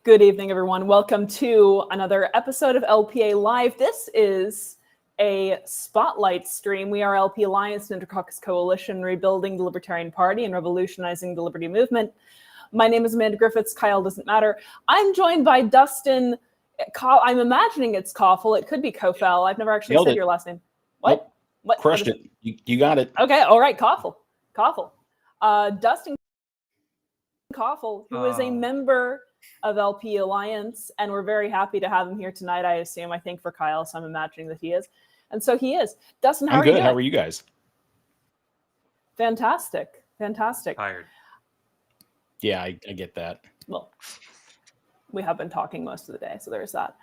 Good evening, everyone. Welcome to another episode of LPA Live. This is a spotlight stream. We are LPAlliance, an Intercaucus Coalition, rebuilding the Libertarian Party and revolutionizing the liberty movement. My name is Amanda Griffiths. Kyle doesn't matter. I'm joined by Dustin. I'm imagining it's Coffell. It could be Coffell. I've never actually said your last name. What? Nope. What? Crushed it. You got it. Okay. All right. Coffell. Dustin Coffell, who is a member of LPAlliance, and we're very happy to have him here tonight. I assume, I think for Kyle, so I'm imagining that he is, and so he is. Dustin, how are you doing? How are you guys? Fantastic. Tired. Yeah, I get that. Well, we have been talking most of the day, so there's that.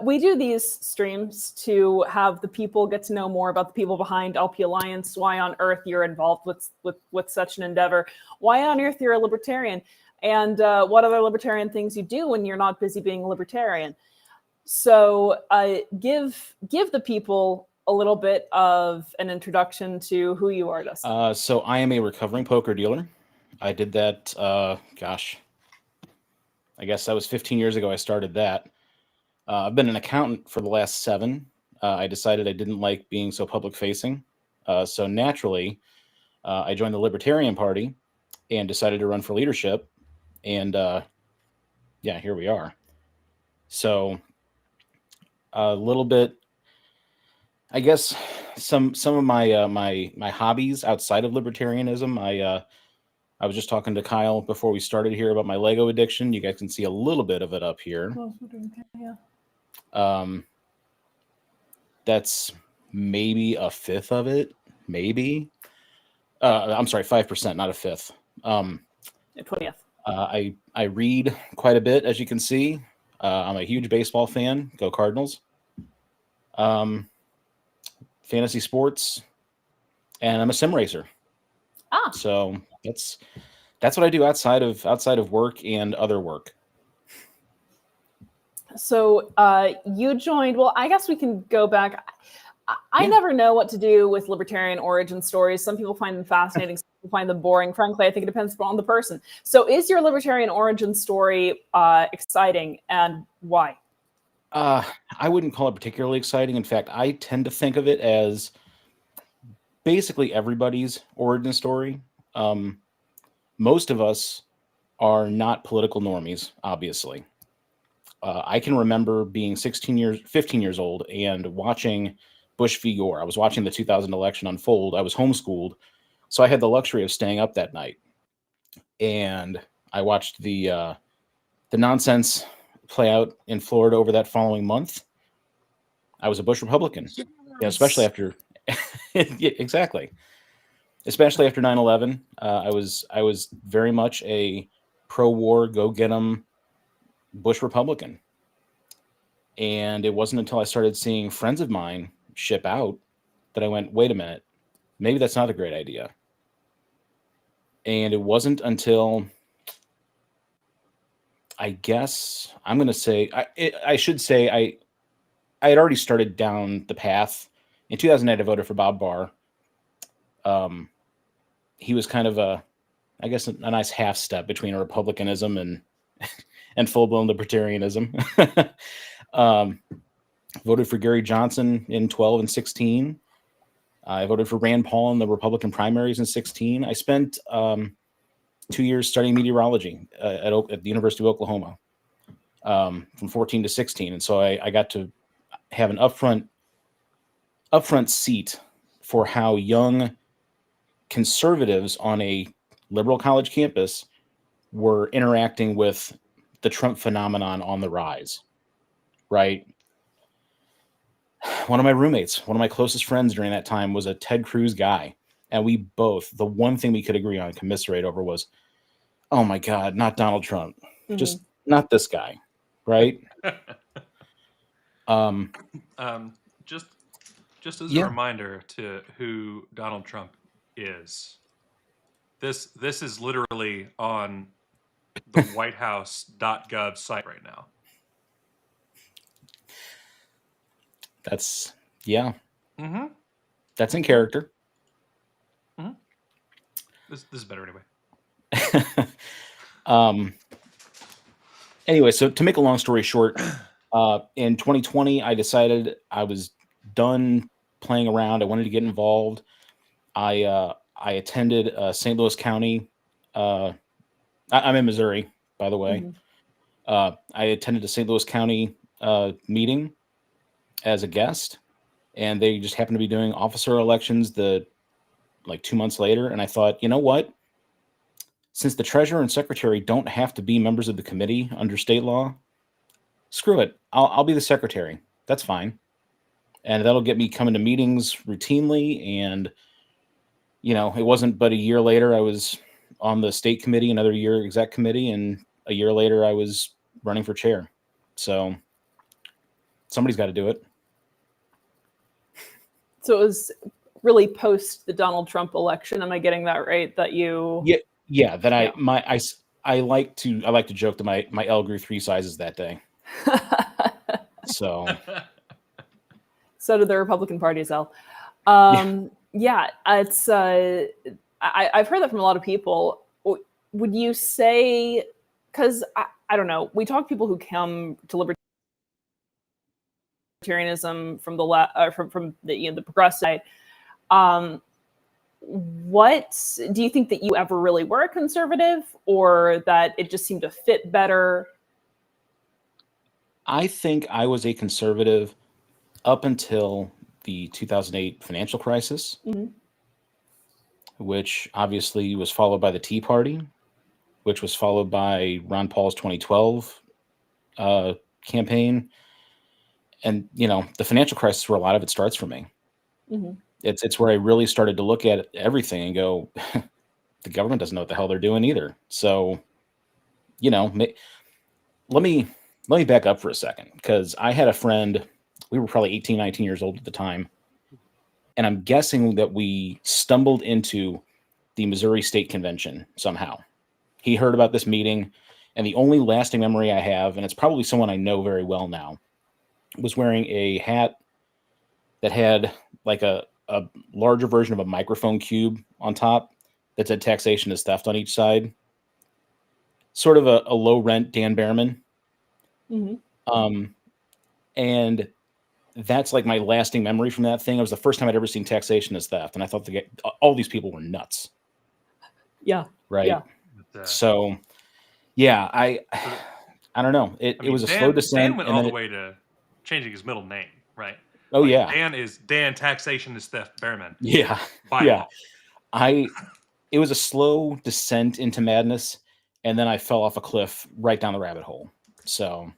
We do these streams to have the people get to know more about the people behind LPAlliance, why on earth you're involved with such an endeavor, why on earth you're a libertarian, and what other libertarian things you do when you're not busy being a libertarian. So give the people a little bit of an introduction to who you are, Dustin. So I am a recovering poker dealer. I did that, gosh, I guess that was 15 years ago I started that. I've been an accountant for the last 7. I decided I didn't like being so public-facing. So naturally, I joined the Libertarian Party and decided to run for leadership. And yeah, here we are. So a little bit, I guess, some of my my hobbies outside of libertarianism. I was just talking to Kyle before we started here about my Lego addiction. You guys can see a little bit of it up here. That's maybe a fifth of it, maybe. I'm sorry, 5%, not a fifth. 20th. I read quite a bit, as you can see. I'm a huge baseball fan. Go Cardinals. Fantasy sports, and I'm a sim racer. So that's what I do outside of work and other work. So you joined. Well, I guess we can go back. I never know what to do with libertarian origin stories. Some people find them fascinating. Some people find them boring. Frankly, I think it depends on the person. So is your libertarian origin story exciting, and why? I wouldn't call it particularly exciting. In fact, I tend to think of it as basically everybody's origin story. Most of us are not political normies, obviously. I can remember being 15 years old and watching Bush v. Gore. I was watching the 2000 election unfold. I was homeschooled, so I had the luxury of staying up that night. And I watched the nonsense play out in Florida over that following month. I was a Bush Republican, especially after yeah, exactly. Especially after 9/11, I was very much a pro-war, go get 'em Bush Republican. And it wasn't until I started seeing friends of mine ship out that I went, wait a minute, maybe that's not a great idea. And it wasn't until, I guess I'm going to say, I should say I had already started down the path. In 2008, I voted for Bob Barr. He was kind of a nice half step between Republicanism and full-blown libertarianism. Voted for Gary Johnson in 12 and 16. I voted for Rand Paul in the Republican primaries in 16. I spent 2 years studying meteorology at the University of Oklahoma from 14 to 16. And so I got to have an upfront seat for how young conservatives on a liberal college campus were interacting with the Trump phenomenon on the rise, right? One of my roommates, one of my closest friends during that time was a Ted Cruz guy. And we both, the one thing we could agree on and commiserate over was, oh my God, not Donald Trump. Mm-hmm. Just not this guy, right? Just as a reminder to who Donald Trump is, this is literally on the whitehouse.gov site right now. That's, yeah. Mm-hmm. That's in character. Mm-hmm. This is better anyway. Anyway, so to make a long story short, in 2020, I decided I was done playing around. I wanted to get involved. I attended St. Louis County. I'm in Missouri, by the way. Mhm. I attended a St. Louis County meeting as a guest, and they just happened to be doing officer elections like 2 months later. And I thought, you know what? Since the treasurer and secretary don't have to be members of the committee under state law, screw it. I'll be the secretary. That's fine. And that'll get me coming to meetings routinely. And, it wasn't but a year later, I was on the state committee, another year exec committee, and a year later, I was running for chair. So somebody's got to do it. So it was really post the Donald Trump election. Am I getting that right? That you? Yeah. That I like to joke that my L grew 3 sizes that day. So So did the Republican Party as well. Yeah, it's. I've heard that from a lot of people. Would you say? Because I don't know. We talk to people who come to libertarianism from the from the progressive side. What do you think that you ever really were a conservative, or that it just seemed to fit better? I think I was a conservative up until the 2008 financial crisis, which obviously was followed by the Tea Party, which was followed by Ron Paul's 2012 campaign. And, the financial crisis where a lot of it starts for me. Mm-hmm. It's where I really started to look at everything and go, the government doesn't know what the hell they're doing either. So, let me back up for a second, because I had a friend, we were probably 18, 19 years old at the time. And I'm guessing that we stumbled into the Missouri State Convention somehow. He heard about this meeting, and the only lasting memory I have, and it's probably someone I know very well now, was wearing a hat that had like a larger version of a microphone cube on top that said taxation is theft on each side. Sort of a low rent Dan Behrman. Mm-hmm. And that's like my lasting memory from that thing. It was the first time I'd ever seen taxation as theft. And I thought all these people were nuts. Yeah. Right. Yeah. So, yeah, I don't know. It was a slow descent. Dan went all the way to changing his middle name, right? Oh, yeah. Dan taxation is theft Behrman. Yeah. By law. It was a slow descent into madness. And then I fell off a cliff right down the rabbit hole. So,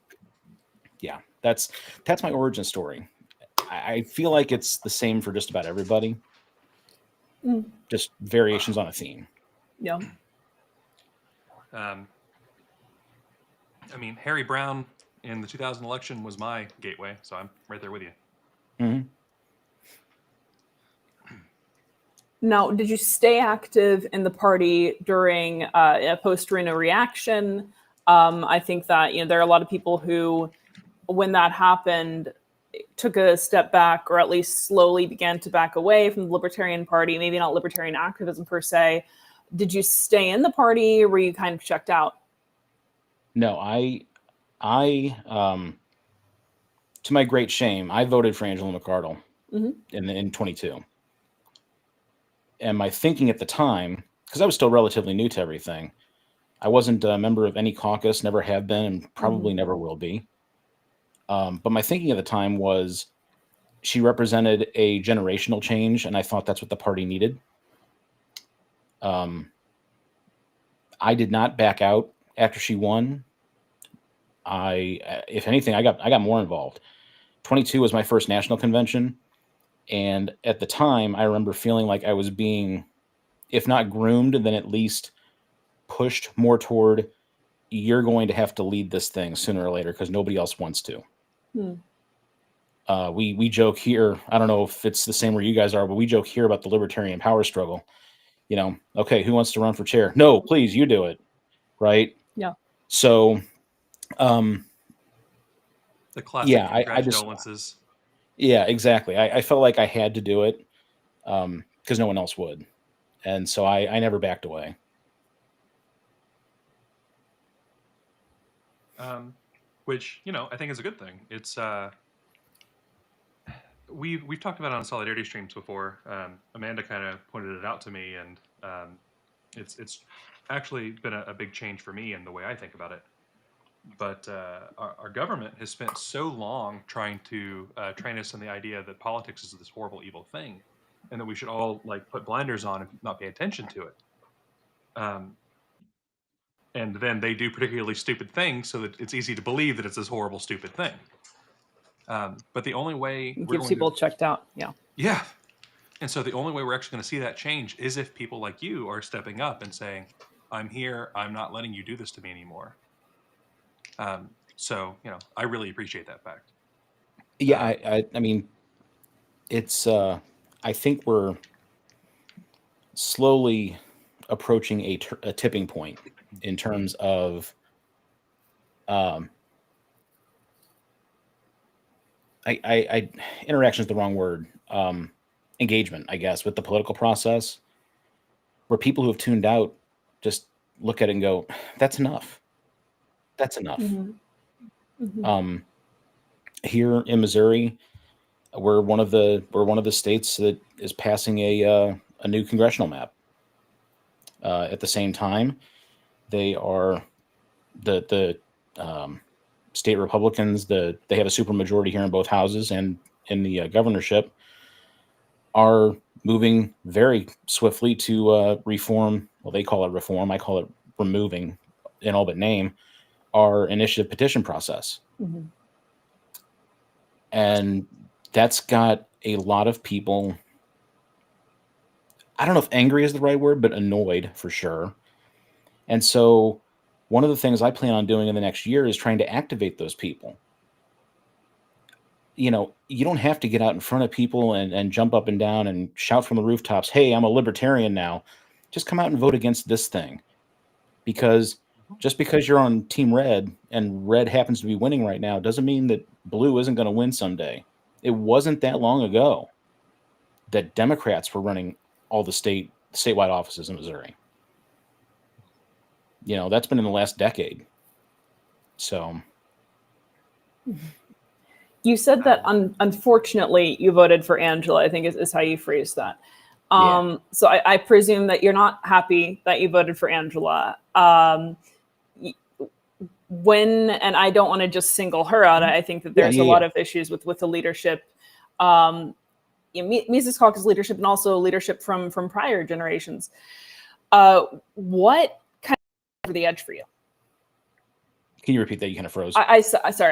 yeah, that's my origin story. I feel like it's the same for just about everybody. Just variations on a theme. Yeah. I mean, Harry Brown in the 2000 election was my gateway, so I'm right there with you. Mm-hmm. Now, did you stay active in the party during a post-Reno reaction? I think that there are a lot of people who, when that happened, took a step back, or at least slowly began to back away from the Libertarian Party. Maybe not libertarian activism per se. Did you stay in the party, or were you kind of checked out? No, I to my great shame, I voted for Angela McArdle in 22. And my thinking at the time, because I was still relatively new to everything, I wasn't a member of any caucus, never have been, and probably never will be. But my thinking at the time was she represented a generational change, and I thought that's what the party needed. I did not back out after she won. If anything, I got more involved. 22 was my first national convention. And at the time, I remember feeling like I was being, if not groomed, then at least pushed more toward, you're going to have to lead this thing sooner or later because nobody else wants to. We joke here, I don't know if it's the same where you guys are, but we joke here about the libertarian power struggle. Okay, who wants to run for chair? No, please, you do it. Right? Yeah. So, the classic condolences. Yeah, exactly. I felt like I had to do it because no one else would. And so I never backed away. which I think is a good thing. It's we've talked about it on solidarity streams before. Amanda kind of pointed it out to me, and it's actually been a big change for me in the way I think about it. But our government has spent so long trying to train us in the idea that politics is this horrible, evil thing, and that we should all put blinders on and not pay attention to it. And then they do particularly stupid things, so that it's easy to believe that it's this horrible, stupid thing. But the only way It keeps people checked out. Yeah. And so the only way we're actually going to see that change is if people like you are stepping up and saying, I'm here, I'm not letting you do this to me anymore. So, I really appreciate that fact. Yeah, I mean, it's, I think we're slowly approaching a tipping point in terms of, interaction is the wrong word. Engagement, I guess, with the political process, where people who have tuned out just look at it and go, "That's enough. That's enough." Here in Missouri, we're one of the states that is passing a new congressional map. At the same time, they are the state Republicans. They have a supermajority here in both houses and in the governorship, are moving very swiftly to reform. Well, they call it reform. I call it removing, in all but name, our initiative petition process. And that's got a lot of people, I don't know if angry is the right word, but annoyed for sure. And so one of the things I plan on doing in the next year is trying to activate those people. You don't have to get out in front of people and jump up and down and shout from the rooftops, "Hey, I'm a libertarian now." Just come out and vote against this thing. Because just because you're on Team Red and red happens to be winning right now doesn't mean that blue isn't going to win someday. It wasn't that long ago that Democrats were running all the statewide offices in Missouri. That's been in the last decade. So you said that unfortunately you voted for Angela, I think is how you phrased that. So I presume that you're not happy that you voted for Angela. And I don't want to just single her out. I think that there's a lot of issues with the leadership, Mises Caucus leadership, and also leadership from prior generations. What kind of over the edge for you? Can you repeat that? You kind of froze. Sorry.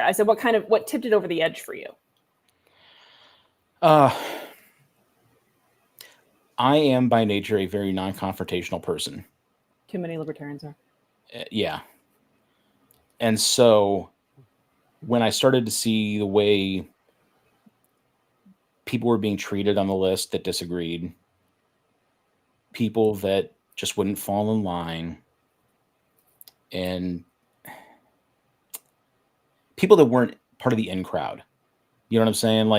I said what tipped it over the edge for you? I am by nature a very non-confrontational person. Too many libertarians are. Yeah. And so when I started to see the way people were being treated on the list that disagreed, people that just wouldn't fall in line, and people that weren't part of the in crowd. You know what I'm saying?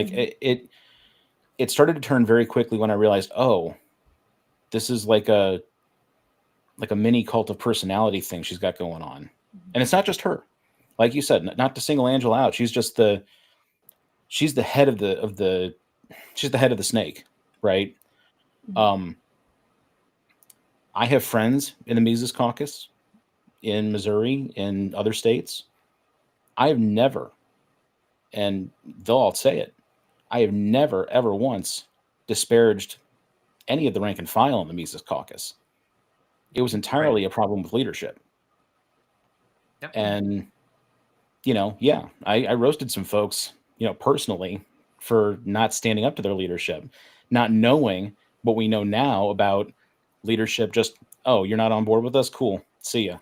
It started to turn very quickly when I realized, oh, this is like a mini cult of personality thing she's got going on. And it's not just her. Like you said, not to single Angela out. She's the head of the snake, right? I have friends in the Mises Caucus in Missouri, in other states. I have never, and they'll all say it, I have never, ever once disparaged any of the rank and file in the Mises Caucus. It was entirely a problem with leadership. Yep. And, I roasted some folks, personally, for not standing up to their leadership, not knowing what we know now about leadership. Just, oh, you're not on board with us? Cool. See ya.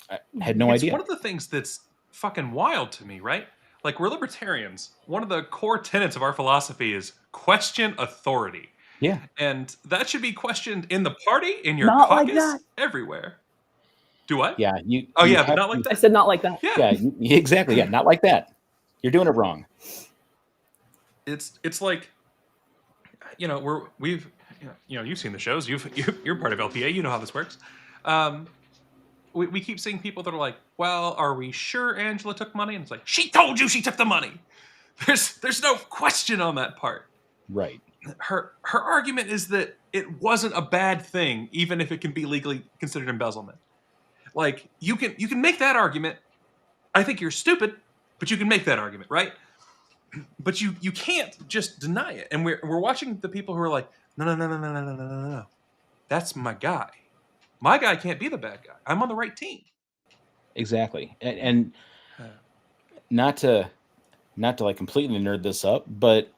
I had no idea. One of the things that's fucking wild to me, right? Like, we're libertarians. One of the core tenets of our philosophy is question authority. Yeah. And that should be questioned in the party, in your not caucus, like that. Everywhere. Do what? Yeah. But not like that. I said not like that. Yeah, exactly. Yeah, not like that. You're doing it wrong. It's like, you've seen the shows. You're part of LPA. You know how this works. we keep seeing people that are like, well, are we sure Angela took money? And it's like, she told you she took the money. There's no question on that part. Right. Her argument is that it wasn't a bad thing, even if it can be legally considered embezzlement. Like, you can make that argument. I think you're stupid, but you can make that argument, right? But you can't just deny it. And we're watching the people who are like, no. That's my guy. My guy can't be the bad guy. I'm on the right team. Exactly. And not to like completely nerd this up, but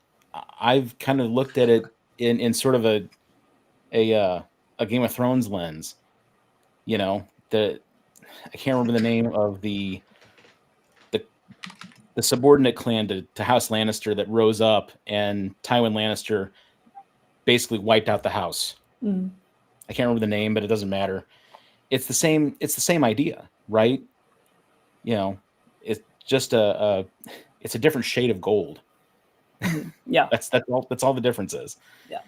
I've kind of looked at it in sort of a Game of Thrones lens. You know, I can't remember the name of the subordinate clan to House Lannister that rose up, and Tywin Lannister basically wiped out the house. Mm. I can't remember the name, but it doesn't matter. It's the same idea, right? You know, it's just it's a different shade of gold. Yeah. That's all the difference is. Yeah.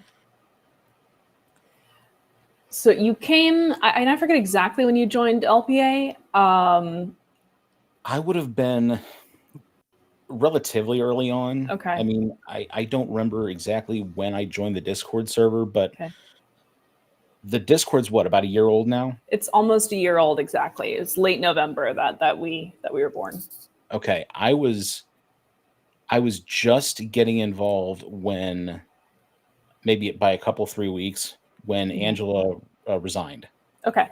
So you came, and I forget exactly when you joined LPA. I would have been relatively early on. Okay. I mean, I don't remember exactly when I joined the Discord server, but Okay. The Discord's what, about a year old now? It's almost a year old exactly. It's late November that we were born. Okay, I was just getting involved when, maybe by a couple 3 weeks, when Angela resigned. Okay.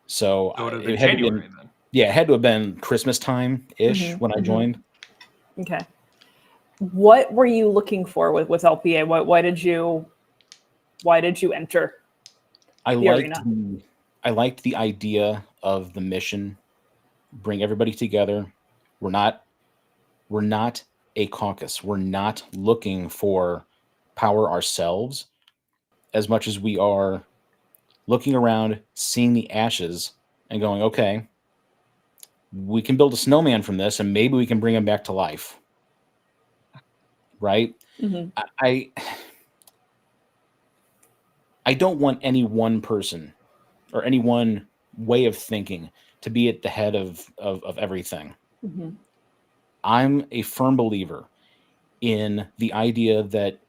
So So it would have it been had to January been, then. yeah, it had to have been Christmas time ish when I joined. Okay. What were you looking for with LPA? Why did you enter? I the liked the idea of the mission. Bring everybody together. We're not a caucus. We're not looking for power ourselves as much as we are looking around, seeing the ashes, and going, okay, we can build a snowman from this, and maybe we can bring him back to life. Right? Mm-hmm. I don't want any one person or any one way of thinking to be at the head of everything. Mm-hmm. I'm a firm believer in the idea that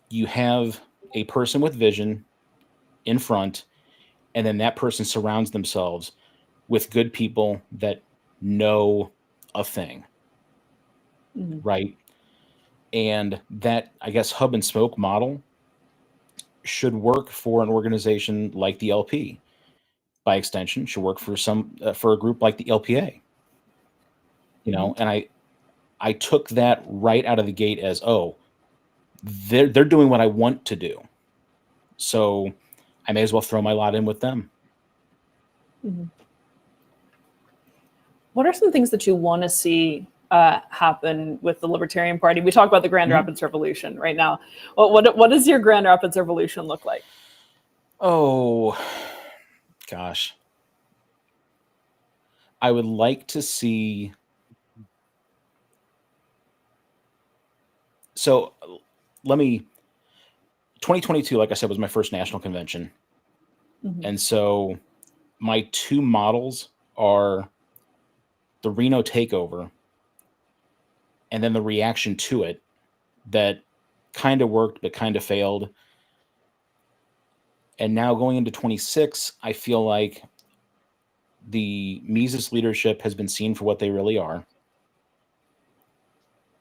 you have a person with vision in front, and then that person surrounds themselves with good people that know a thing. Mm-hmm. Right? And that, I guess, hub and spoke model should work for an organization like the LP. By extension, should work for for a group like the LPA. You know, and I took that right out of the gate as, oh, they're doing what I want to do, so I may as well throw my lot in with them. Mm-hmm. What are some things that you want to see happen with the Libertarian Party? We talk about the Grand Rapids Revolution right now. What does your Grand Rapids Revolution look like? Oh, gosh. I would like to see. So 2022, like I said, was my first national convention. Mm-hmm. And so my two models are the Reno takeover and then the reaction to it that kind of worked but kind of failed. And now going into 26, I feel like the Mises leadership has been seen for what they really are.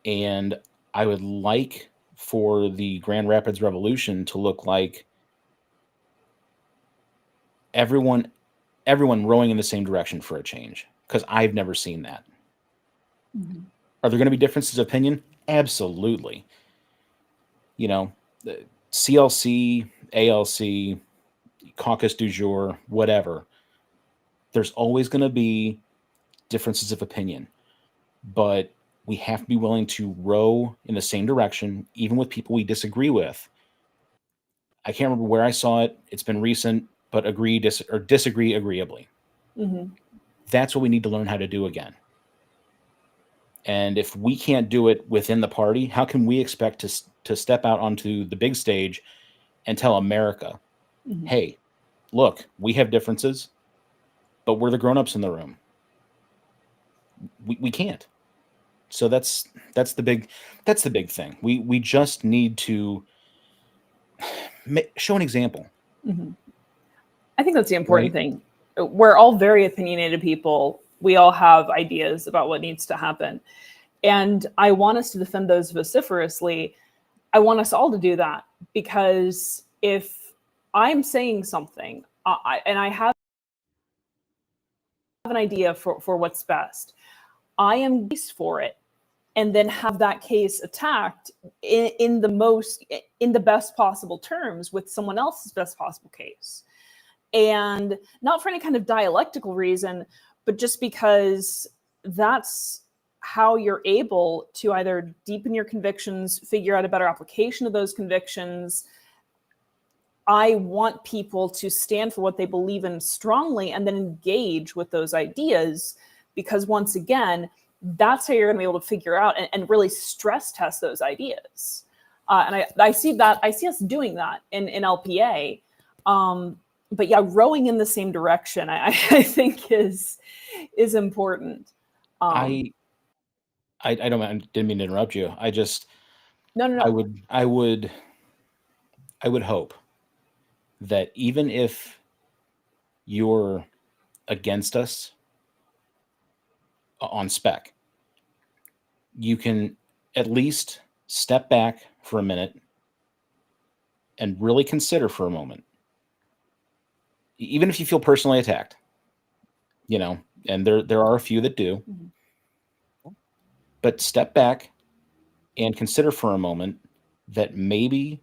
And I would like for the Grand Rapids Revolution to look like everyone rowing in the same direction for a change, because I've never seen that. Mm-hmm. Are there going to be differences of opinion? Absolutely. You know, CLC, ALC, caucus du jour, whatever. There's always going to be differences of opinion, but we have to be willing to row in the same direction, even with people we disagree with. I can't remember where I saw it. It's been recent, but disagree agreeably. Mm-hmm. That's what we need to learn how to do again. And if we can't do it within the party, how can we expect to step out onto the big stage and tell America, hey, look, we have differences. but we're the grown-ups in the room. We can't. So that's the big thing. We just need to show an example. Mm-hmm. I think that's the important thing. We're all very opinionated people. We all have ideas about what needs to happen. And I want us to defend those vociferously. I want us all to do that, because if I'm saying something and I have an idea for what's best, I am case for it, and then have that case attacked in the best possible terms with someone else's best possible case. And not for any kind of dialectical reason, but just because that's how you're able to either deepen your convictions, figure out a better application of those convictions. I want people to stand for what they believe in strongly and then engage with those ideas, because once again, that's how you're going to be able to figure out and really stress test those ideas. And I see us doing that in LPA. But yeah, rowing in the same direction, I think is important. I didn't mean to interrupt you. No. I would hope that even if you're against us on spec, you can at least step back for a minute and really consider for a moment, even if you feel personally attacked, and there are a few that do. Mm-hmm. But step back and consider for a moment that maybe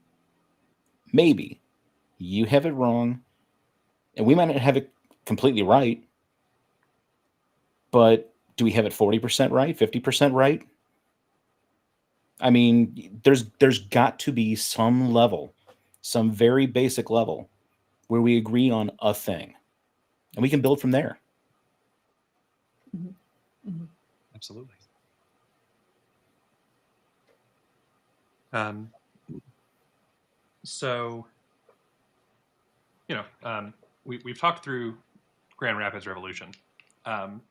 you have it wrong, and we might not have it completely right, but do we have it 40% right, 50% right? I mean, there's got to be some level, some very basic level, where we agree on a thing, and we can build from there. Mm-hmm. Mm-hmm. Absolutely. So, we've talked through Grand Rapids Revolution, and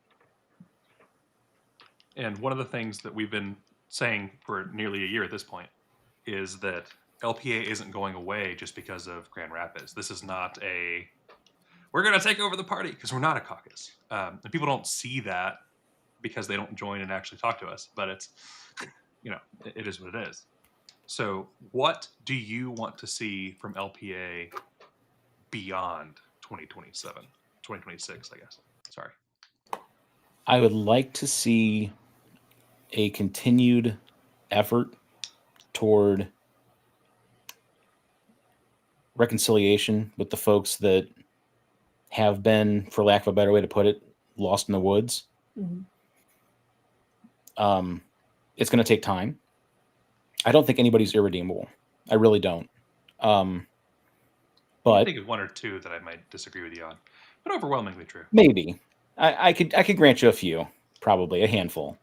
one of the things that we've been saying for nearly a year at this point is that LPA isn't going away just because of Grand Rapids. This is not we're going to take over the party, because we're not a caucus. And people don't see that because they don't join and actually talk to us. But it's, it is what it is. So what do you want to see from LPA beyond 2027, 2026, I guess? Sorry. I would like to see a continued effort toward reconciliation with the folks that have been, for lack of a better way to put it, lost in the woods. Mm-hmm. It's going to take time. I don't think anybody's irredeemable. I really don't. But I think of one or two that I might disagree with you on, but overwhelmingly true. Maybe I could grant you a few, probably a handful.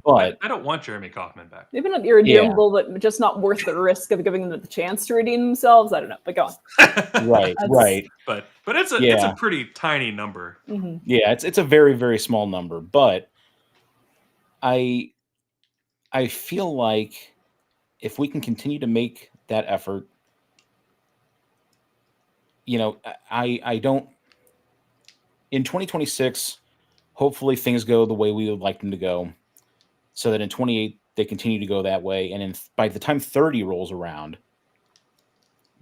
But I don't want Jeremy Kaufman back. Maybe not irredeemable, but just not worth the risk of giving them the chance to redeem themselves. I don't know, but go on. Right. But it's a pretty tiny number. Mm-hmm. Yeah, it's a very, very small number. But I feel like if we can continue to make that effort, I don't. In 2026, hopefully things go the way we would like them to go, so that in 28 they continue to go that way, and by the time 30 rolls around,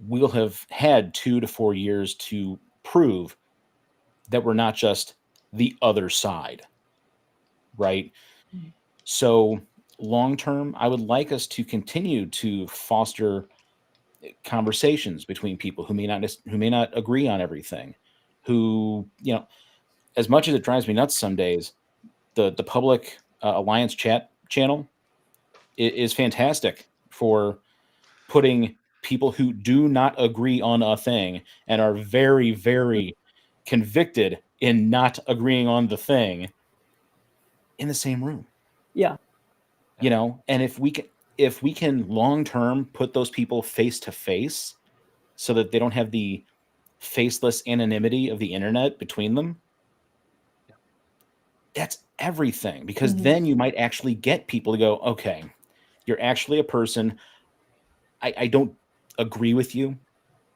we'll have had 2 to 4 years to prove that we're not just the other side, right? Mm-hmm. So long term, I would like us to continue to foster conversations between people who may not agree on everything, who, as much as it drives me nuts some days, the public Alliance chat channel is fantastic for putting people who do not agree on a thing and are very, very convicted in not agreeing on the thing in the same room. Yeah. And if we can long term put those people face to face, so that they don't have the faceless anonymity of the internet between them, that's everything, because Mhm. then you might actually get people to go, okay, you're actually a person. I don't agree with you,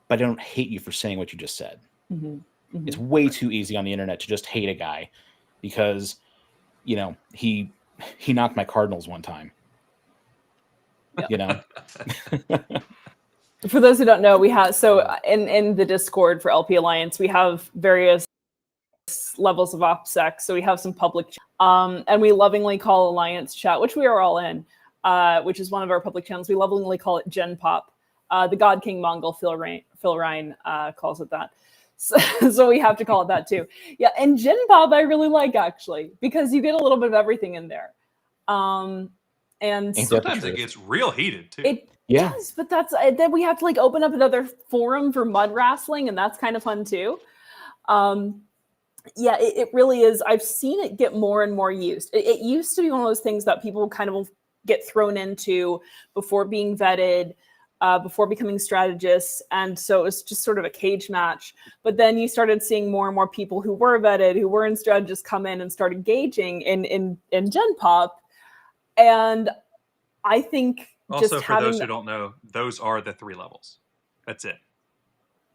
but I don't hate you for saying what you just said. Mhm. It's Mhm. way too easy on the internet to just hate a guy because, he knocked my Cardinals one time, Yeah. you know? For those who don't know, we have in the Discord for LP Alliance, we have various levels of OPSEC. So we have some public, and we lovingly call Alliance Chat, which we are all in, which is one of our public channels. We lovingly call it Gen Pop. The God King Mongol Phil Ryan calls it that. So we have to call it that too. Yeah, and Gen Pop I really like, actually, because you get a little bit of everything in there. And Ain't that the Sometimes it truth? gets real heated too. it Yeah. does, but then we have to like open up another forum for mud wrestling, and that's kind of fun too. Yeah, it really is. I've seen it get more and more used. It used to be one of those things that people kind of get thrown into before being vetted, before becoming strategists. And so it was just sort of a cage match. But then you started seeing more and more people who were vetted, who were in strategists, come in and start engaging in Gen Pop. And I think Also, just for those having who don't know, those are the 3 levels. That's it.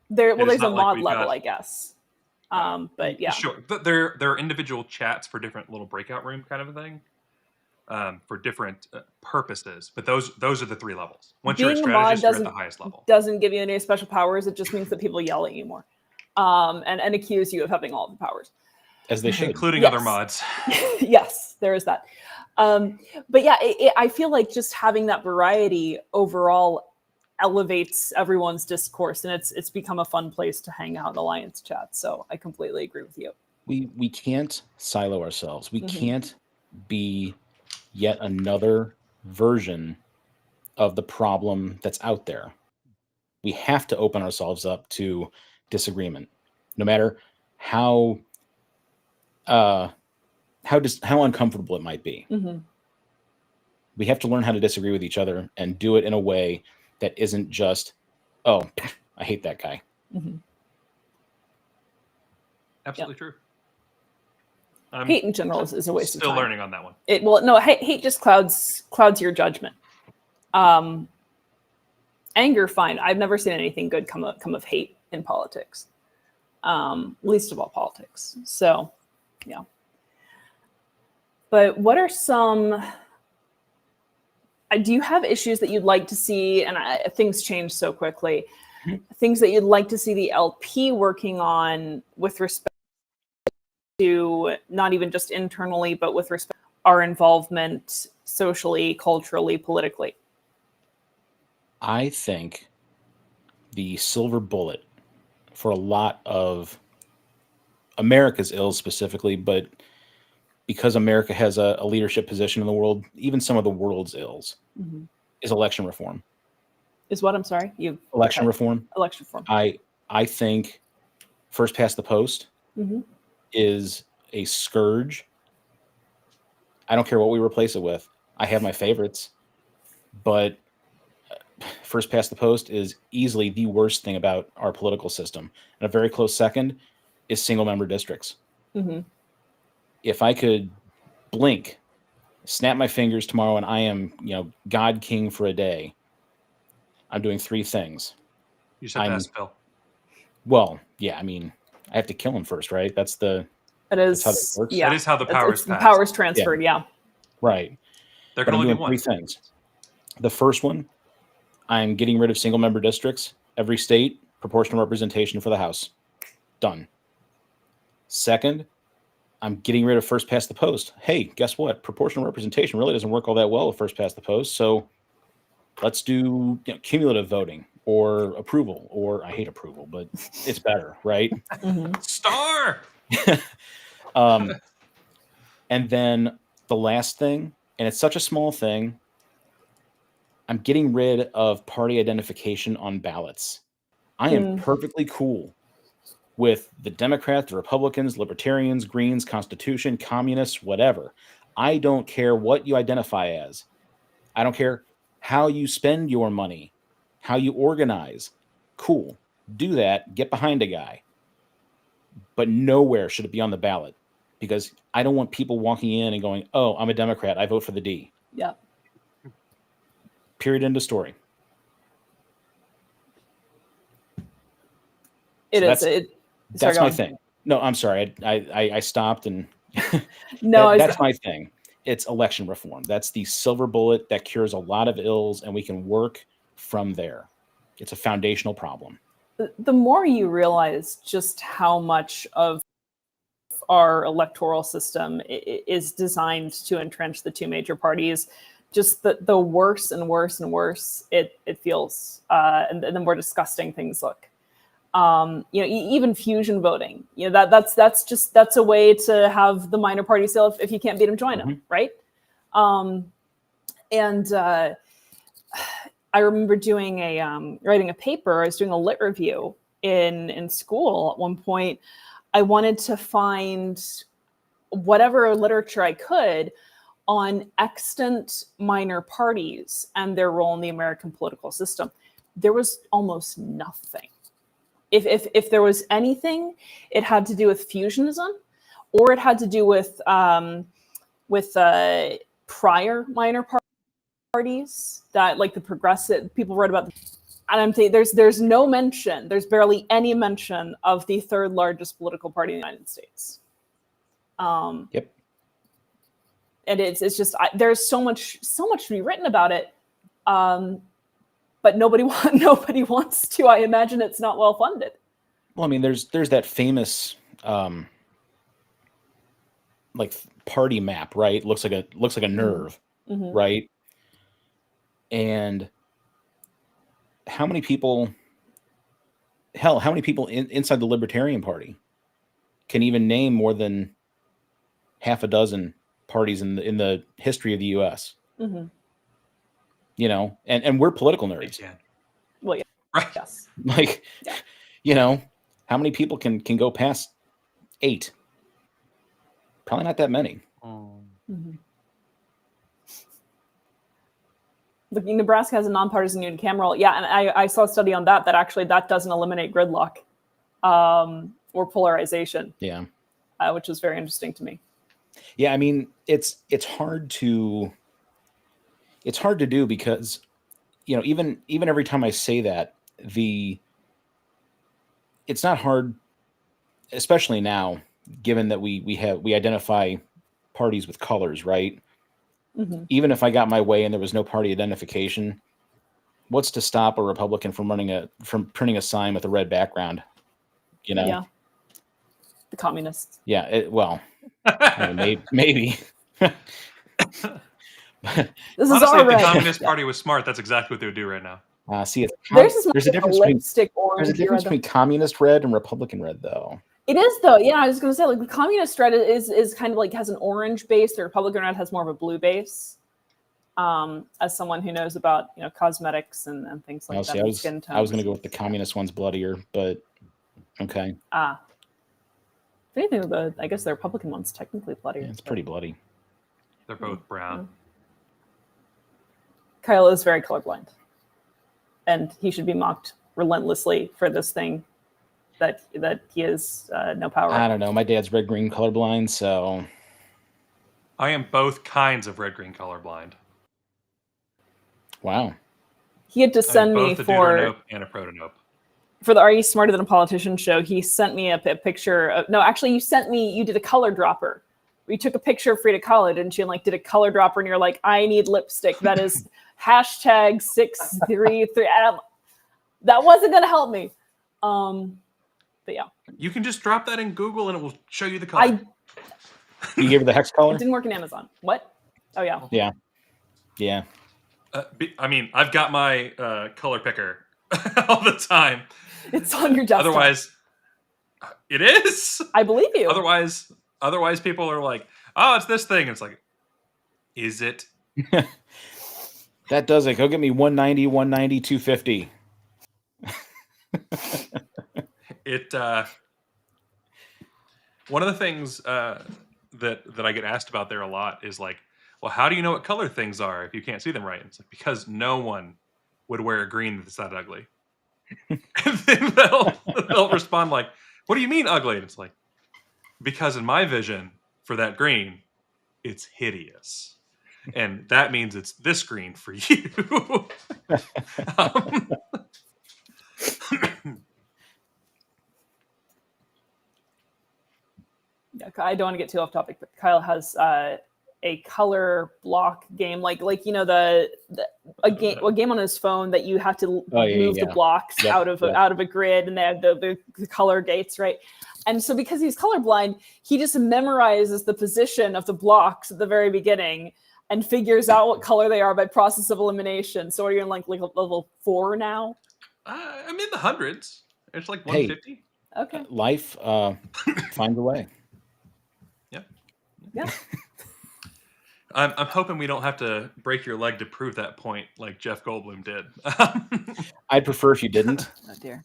well, is there's a not like mod we've level, got- I guess. But yeah, Sure. But there are individual chats for different little breakout room kind of a thing, for different purposes. But those are the 3 levels. Once you're a being a mod strategist, you're at the highest level. doesn't give you any special powers. It just means that people yell at you more, and accuse you of having all the powers, As they should. Including Yes. other mods. Yes, there is that. But yeah, I feel like just having that variety overall elevates everyone's discourse, and it's become a fun place to hang out in Alliance chat. So I completely agree with you. We can't silo ourselves. We Mhm. can't be yet another version of the problem that's out there. We have to open ourselves up to disagreement, no matter how uncomfortable it might be. Mhm. We have to learn how to disagree with each other and do it in a way that isn't just, oh, I hate that guy. Mhm. Absolutely true. I'm Hate in general is a waste of still time. learning on that one. Hate just clouds your judgment. Anger, fine. I've never seen anything good come of hate in politics. Least of all politics. So, yeah. But what are some? Do you have issues that you'd like to see? And things change so quickly. Things that you'd like to see the LP working on with respect to not even just internally, but with respect to our involvement socially, culturally, politically. I think the silver bullet for a lot of America's ills specifically, but because America has a leadership position in the world, even some of the world's ills, Mm-hmm. is election reform. Is what? I'm sorry? Election reform. Election reform. I think first past the post Mm-hmm. is a scourge. I don't care what we replace it with. I have my favorites, but first past the post is easily the worst thing about our political system. And a very close second is single member districts. Mm-hmm. If I could blink, snap my fingers tomorrow, and I am, God King for a day, I'm doing 3 things. You said pass Bill. Well, yeah, I mean, I have to kill him first, right? That's how this works. Yeah. That is how the powers pass. Powers transferred, yeah. Right. There But can I'm only doing be one. 3 things. The first one, I'm getting rid of single member districts. Every state, proportional representation for the House. Done. Second, I'm getting rid of first past the post. Hey, guess what? Proportional representation really doesn't work all that well with first past the post. So let's do cumulative voting or approval, or I hate approval, but it's better, right? Mm-hmm. Star! And then the last thing, and it's such a small thing, I'm getting rid of party identification on ballots. I am perfectly cool with the Democrats, the Republicans, Libertarians, Greens, Constitution, Communists, whatever. I don't care what you identify as. I don't care how you spend your money, how you organize. Cool. Do that. Get behind a guy. But nowhere should it be on the ballot. because I don't want people walking in and going, "Oh, I'm a Democrat. I vote for the D." Yeah. Period. End of story. It So is. That's my thing. No, I'm sorry. I stopped and No, that's my thing. It's election reform. That's the silver bullet that cures a lot of ills, and we can work from there. It's a foundational problem. the more you realize just how much of our electoral system is designed to entrench the two major parties, just the worse and worse and worse it feels, and the more disgusting things look. Even fusion voting, that's a way to have the minor party say, if you can't beat them, join them, right? I remember doing writing a paper. I was doing a lit review in school at one point. I wanted to find whatever literature I could on extant minor parties and their role in the American political system. There was almost nothing. If there was anything, it had to do with fusionism, or it had to do with prior minor parties that, like, the progressive people wrote about. And I'm saying there's no mention, there's barely any mention of the third largest political party in the United States. Yep. And it's just there's so much to be written about it, but nobody wants to. I imagine it's not well funded. Well, I mean, there's that famous like party map, right? Looks like a nerve, right? And how many people inside the Libertarian Party can even name more than half a dozen parties in the history of the U.S.? And we're political nerds. Yeah. Well, yeah. Right. Yes. Like, how many people can go past 8? Probably not that many. Look, Nebraska has a nonpartisan unicameral. Yeah, and I saw a study on that actually that doesn't eliminate gridlock or polarization. Yeah. Which was very interesting to me. Yeah, I mean, it's hard to do because, even every time I say that, it's not hard, especially now, given that we identify parties with colors, right? Even if I got my way and there was no party identification, what's to stop a Republican from printing a sign with a red background? Yeah. The communists. Yeah. Maybe. This is Honestly, our if the right. Communist Party was smart, that's exactly what they would do right now. There's a difference between communist red and Republican red, though. It is, though. Yeah, I was going to say, like, the communist red is kind of like has an orange base. The Republican red has more of a blue base. As someone who knows about cosmetics and things like that, skin tones. I was going to go with the communist one's bloodier, but okay. If anything, I guess the Republican one's technically bloodier. Yeah, it's pretty bloody. They're both brown. Kyle is very colorblind, and he should be mocked relentlessly for this thing that he has no power. I don't know. My dad's red-green colorblind, so I am both kinds of red-green colorblind. Wow. He had to send me for and a protonope. For the Are You Smarter Than a Politician show, he sent me a picture of, no, actually you did a color dropper. You took a picture of Frida Kahlo, didn't you? And like did a color dropper, and you're like, I need lipstick. That is hashtag 633. That wasn't gonna help me. But yeah. You can just drop that in Google and it will show you the color. You gave her the hex color? It didn't work in Amazon. What? Oh yeah. Yeah. Yeah. I mean, I've got my color picker all the time. It's on your desktop. Otherwise, it is. I believe you. Otherwise, people are like, "Oh, it's this thing." It's like, is it? That does it. Go get me 190, 190, 250. One of the things that I get asked about there a lot is like, well, how do you know what color things are if you can't see them right? And it's like, because no one would wear a green that's that ugly. And then they'll respond like, what do you mean ugly? And it's like, because in my vision, for that green, it's hideous. And that means it's this green for you. um, Yeah, I don't want to get too off topic, but Kyle has a color block game, like a game on his phone that you have to move the blocks out of a grid, and they have the color gates, right? And so because he's colorblind, he just memorizes the position of the blocks at the very beginning and figures out what color they are by process of elimination. So are you in like level 4 now? I'm in the hundreds. It's like 150. Hey, okay. Life finds a way. Yeah. I'm hoping we don't have to break your leg to prove that point like Jeff Goldblum did. I'd prefer if you didn't. Oh dear.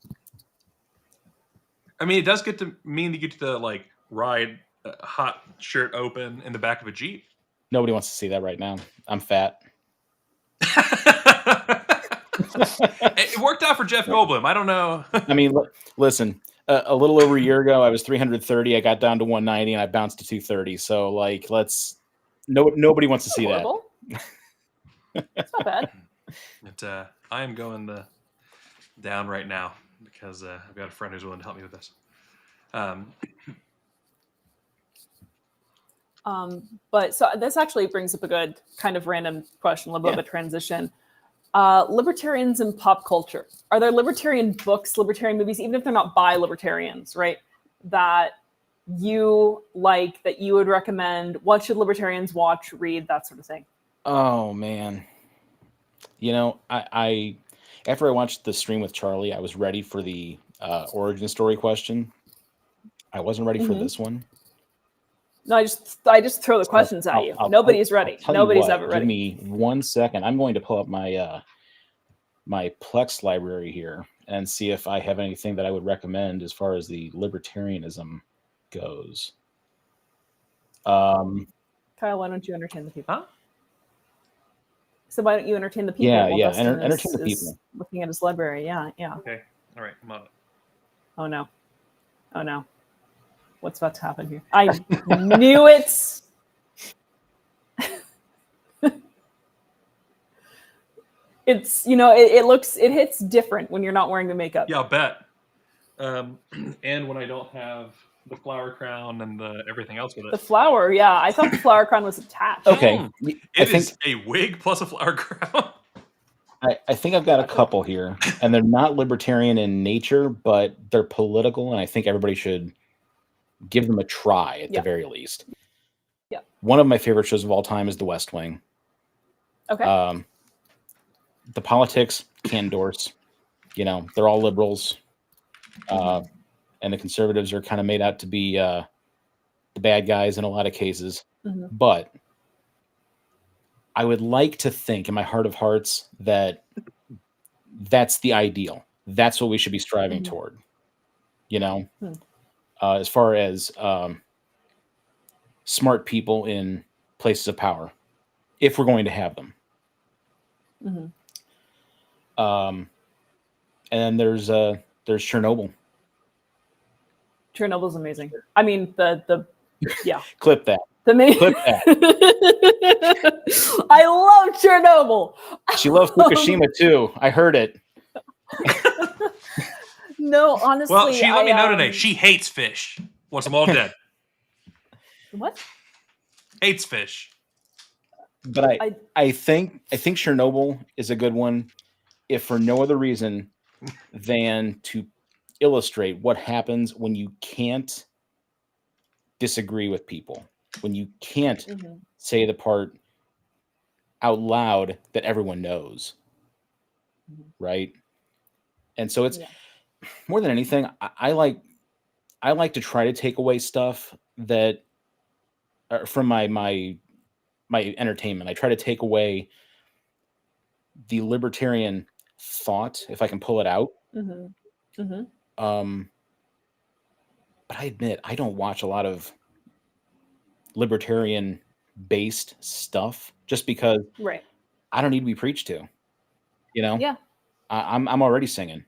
I mean, it does mean you get to like ride a hot shirt open in the back of a Jeep. Nobody wants to see that right now. I'm fat. It worked out for Jeff Goldblum. I don't know. I mean, listen, a little over a year ago, I was 330. I got down to 190, and I bounced to 230. So, like, nobody wants to see that. It's not bad. But, I am going down right now because I've got a friend who's willing to help me with this. But so this actually brings up a good kind of random question, a little bit of a transition. Libertarians in pop culture. Are there libertarian books, libertarian movies, even if they're not by libertarians, right? That you like, that you would recommend? What should libertarians watch, read, that sort of thing? Oh man. You know, I after I watched the stream with Charlie, I was ready for the origin story question. I wasn't ready for this one. No, I just throw the questions at you. Nobody's ready. Nobody's ever ready. Give me 1 second. I'm going to pull up my my Plex library here and see if I have anything that I would recommend as far as the libertarianism goes. Kyle, why don't you entertain the people? Huh? So why don't you entertain the people? Yeah. Dustin Entertain the people. Looking at his library. Yeah. Okay. All right. I'm on it. Oh no. What's about to happen here? I knew it. It's, it hits different when you're not wearing the makeup. Yeah, I'll bet. And when I don't have the flower crown and the everything else with it. The flower, yeah. I thought the flower crown was attached. Okay. It is a wig plus a flower crown. I think I've got a couple here, and they're not libertarian in nature, but they're political, and I think everybody should give them a try at the very least. Yeah. One of my favorite shows of all time is The West Wing. Okay. The politics can't endorse. They're all liberals. And the conservatives are kind of made out to be the bad guys in a lot of cases. Mm-hmm. But I would like to think in my heart of hearts that that's the ideal. That's what we should be striving toward. As far as smart people in places of power, if we're going to have them. Mm-hmm. And then there's Chernobyl. Chernobyl's amazing. I mean, yeah. Clip that. Clip that. I love Chernobyl. She loves Fukushima too. I heard it. No, honestly. Well, she let me know today. She hates fish. Wants them all dead. What? Hates fish. But I think Chernobyl is a good one, if for no other reason than to illustrate what happens when you can't disagree with people, when you can't say the part out loud that everyone knows, right? And so it's more than anything, I like to try to take away stuff that from my entertainment. I try to take away the libertarian thought if I can pull it out. But I admit I don't watch a lot of libertarian based stuff just because I don't need to be preached to. Yeah. I'm already singing.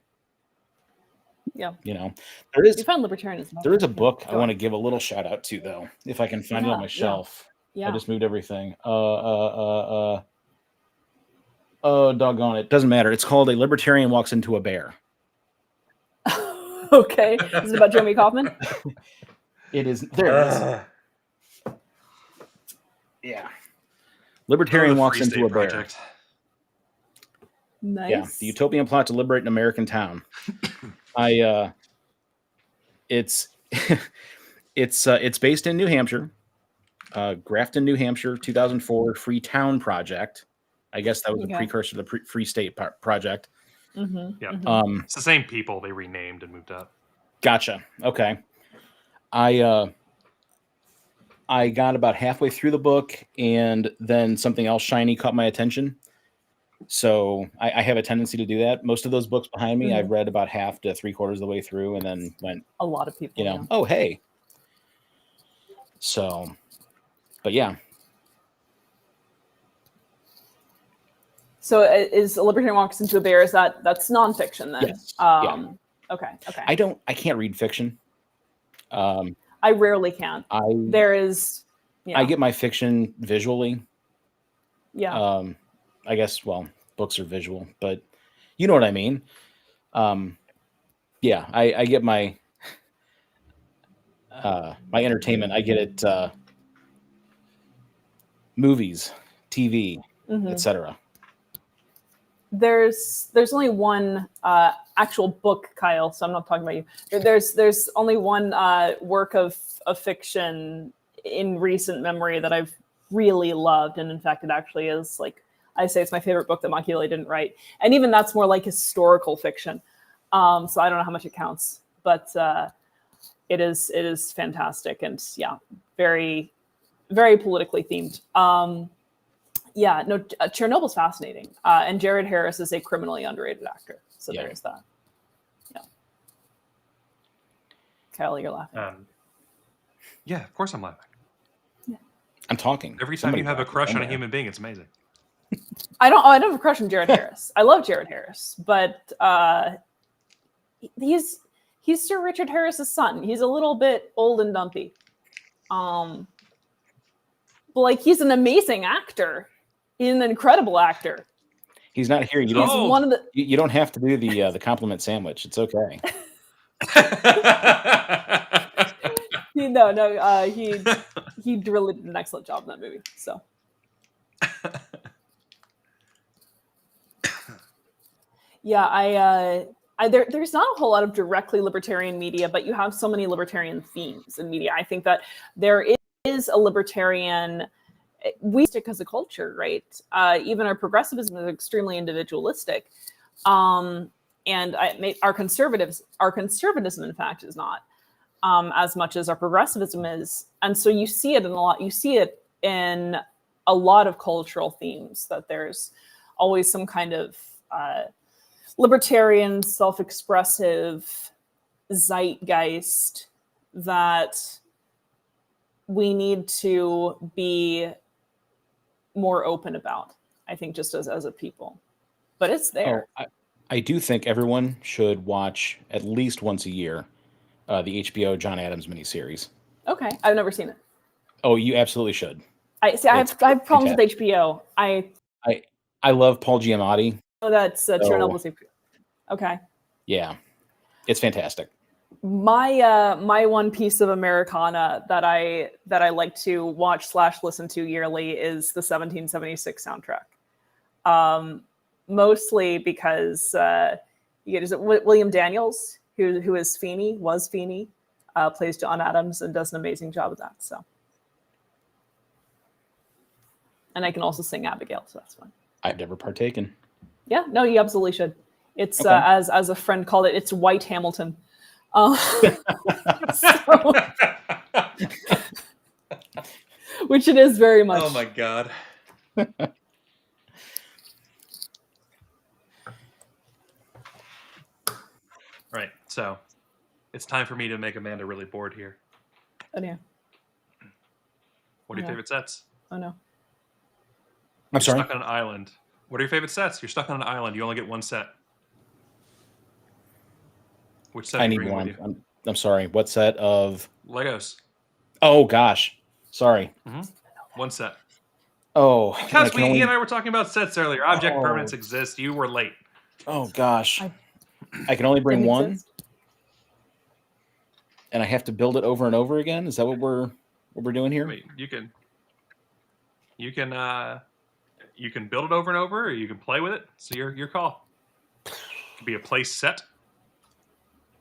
Yeah. You know, there is We found libertarianism. there is a Yeah, book I go want on. to give a little shout out to, though, if I can find it on my shelf. Yeah. I just moved everything. Oh, doggone it. Doesn't matter. It's called A Libertarian Walks Into a Bear. Okay. Is it about Jeremy Kaufman? It is. There it is. Yeah. Libertarian Walks Free Into State a Bear. Project. Nice. Yeah. The utopian plot to liberate an American town. It's it's based in New Hampshire. Grafton, New Hampshire, 2004 Free Town Project. I guess that was a precursor to the Free State Project. Mm-hmm. Yeah. Mm-hmm. It's the same people. They renamed and moved up. Gotcha. Okay. I got about halfway through the book, and then something else shiny caught my attention. So I have a tendency to do that. Most of those books behind me, I've read about half to 3/4 of the way through, and then went. A lot of people, yeah. Oh, hey. So, but yeah. So is A Libertarian Walks Into a Bear, is that's nonfiction then? Yes. Okay. I can't read fiction. I rarely can. I get my fiction visually. Yeah. I guess, well, books are visual, but you know what I mean. Yeah, I get my my entertainment. I get it movies, TV, etc. There's only one actual book, Kyle, so I'm not talking about you. There's only one work of fiction in recent memory that I've really loved, and in fact it actually is, like I say, it's my favorite book that Machiavelli didn't write, and even that's more like historical fiction. So I don't know how much it counts, but it is fantastic, and yeah, very, very politically themed. Chernobyl's fascinating, and Jared Harris is a criminally underrated actor, so there is that. Yeah, Kyle, you're laughing. Yeah, of course I'm laughing. Yeah. I'm talking. Every time you have a crush on a human being, it's amazing. I don't have a crush on Jared Harris. I love Jared Harris, but he's Sir Richard Harris's son. He's a little bit old and dumpy. But like, he's an amazing actor. He's an incredible actor. He's not here. You don't. One of the. You don't have to do the compliment sandwich. It's okay. He really did an excellent job in that movie. So. Yeah, there's not a whole lot of directly libertarian media, but you have so many libertarian themes in media. I think that there is a libertarian. We stick as a culture, right? Even our progressivism is extremely individualistic, and our conservatism, in fact, is not as much as our progressivism is. And so you see it in a lot. You see it in a lot of cultural themes, that there's always some kind of libertarian, self-expressive zeitgeist that we need to be more open about, I think, just as a people. But it's there. I do think everyone should watch at least once a year the HBO John Adams miniseries. Okay, I've never seen it. Oh, you absolutely should. I have problems with HBO. I love Paul Giamatti. Oh, that's Chernobyl's. Okay. Yeah, it's fantastic. My one piece of Americana that I like to watch / listen to yearly is the 1776 soundtrack. Mostly because is it William Daniels, who is Feeney, plays John Adams and does an amazing job of that. So, and I can also sing Abigail, so that's fun. I've never partaken. Yeah, no, you absolutely should. It's okay. As a friend called it, it's White Hamilton. Which it is very much. Oh my god. Right, so it's time for me to make Amanda really bored here. Oh yeah. What are your favorite sets? Oh no. I'm sorry? Stuck on an island. What are your favorite sets? You're stuck on an island. You only get one set. Which set I are you need bringing with one. you? I'm sorry. What set of Legos. Oh gosh. Sorry. One set. Oh, Because I can he only and I were talking about sets earlier. Object Oh. permanents exist. You were late. Oh gosh. I I can only bring didn't one exist. and I have to build it over and over again. Is that what we're doing I here? mean, you can build it over and over, or you can play with it. So your call. It could be a play set.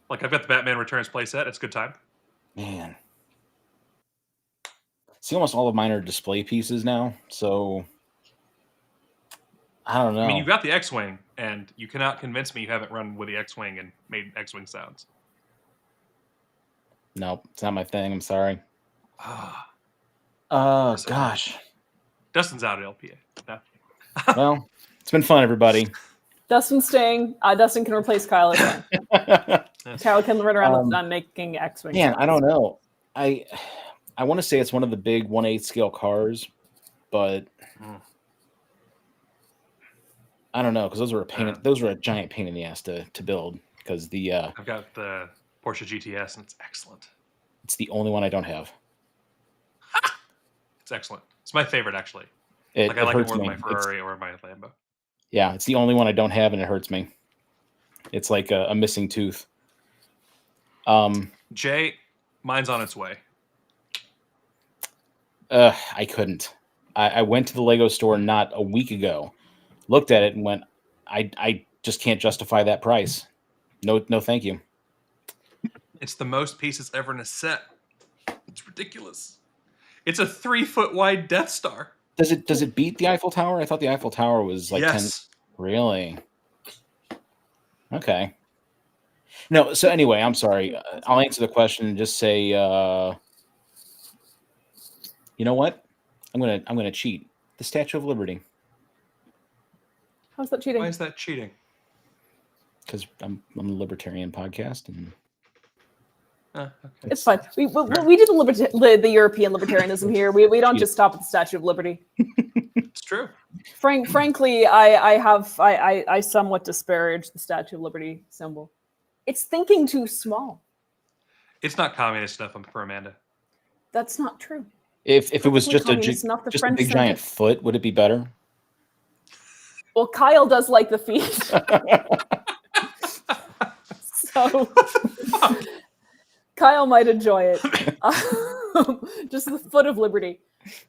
Like I've got the Batman Returns play set. It's a good time. Man. See, almost all of mine are display pieces now, so I don't know. I mean, you've got the X-wing, and you cannot convince me you haven't run with the X-wing and made X-wing sounds. No, it's not my thing. I'm sorry. Ah, Gosh. Dustin's out at LPA. No. Well, it's been fun, everybody. Dustin's staying. Dustin can replace Kyle. It's fine. Kyle can run around with making X-wing. Man, sounds. I don't know. I want to say it's one of the big 1/8 scale cars, but I don't know because those were a giant pain in the ass to build because I've got the Porsche GTS, and it's excellent. It's the only one I don't have. It's excellent. It's my favorite, actually. I like it hurts more me. than my Ferrari or my Lambo. Yeah, it's the only one I don't have, and it hurts me. It's like a missing tooth. Jay, mine's on its way. I couldn't. I went to the Lego store not a week ago, looked at it, and went, I just can't justify that price. No, thank you. It's the most pieces ever in a set. It's ridiculous. It's a 3-foot wide Death Star. Does it beat the Eiffel Tower? I thought the Eiffel Tower was like 10. Really? Okay. No, so anyway, I'm sorry. I'll answer the question and just say, you know what? I'm gonna cheat. The Statue of Liberty. How's that cheating? Why is that cheating? Because I'm a libertarian podcast, and Okay. It's fine. We do the European libertarianism here. We don't just stop at the Statue of Liberty. It's true. Frankly, I somewhat disparage the Statue of Liberty symbol. It's thinking too small. It's not communist enough for Amanda. That's not true. if it was just a French big giant foot, would it be better? Well, Kyle does like the feet. So Kyle might enjoy it. Just the foot of liberty.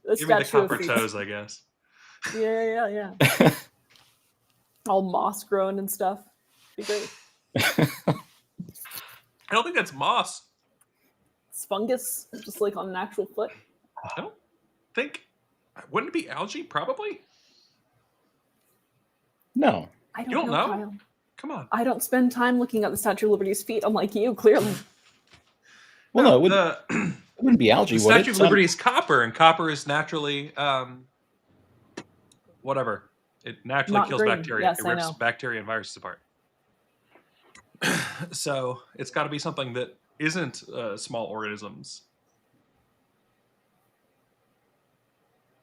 The Give me the statue of copper feet. toes, I guess. Yeah. All moss grown and stuff. Be great. I don't think that's moss. It's fungus, just like on an actual foot. I don't think. Wouldn't it be algae? Probably. No. I You don't know? Kyle. Come on. I don't spend time looking at the Statue of Liberty's feet, unlike you, clearly. Well, no, it wouldn't be algae. The would it? Statue of Liberty is copper, and copper is naturally whatever. It naturally Not kills green. bacteria. Yes, It I rips know. bacteria and viruses apart. So it's got to be something that isn't small organisms.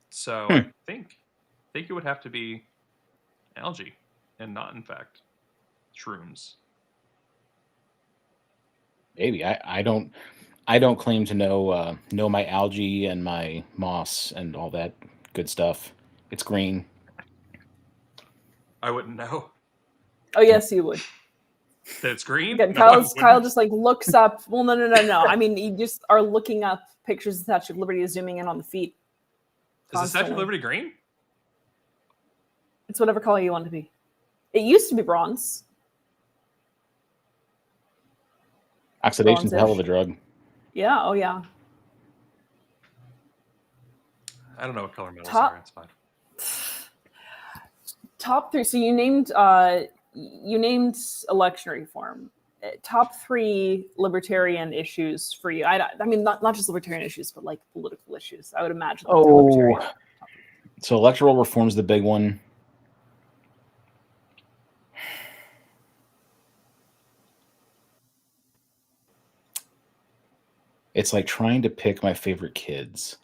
So I think it would have to be algae, and not, in fact, shrooms. Maybe I don't claim to know my algae and my moss and all that good stuff. It's green. I wouldn't know Oh, yes, you would. that it's green. Again, No, I Kyle wouldn't. just like looks up. Well, no. I mean, you just are looking up pictures of the Statue of Liberty, zooming in on the feet. Is the Statue of constantly. Liberty green? It's whatever color you want it to be. It used to be bronze. Oxidation's a hell of a drug. Yeah. Oh, yeah. I don't know what color metals Top- are. It's fine. Top three. So you named election reform. Top three libertarian issues for you. I mean, not just libertarian issues, but like political issues. I would imagine. Like the libertarian. So electoral reform's the big one. It's like trying to pick my favorite kids.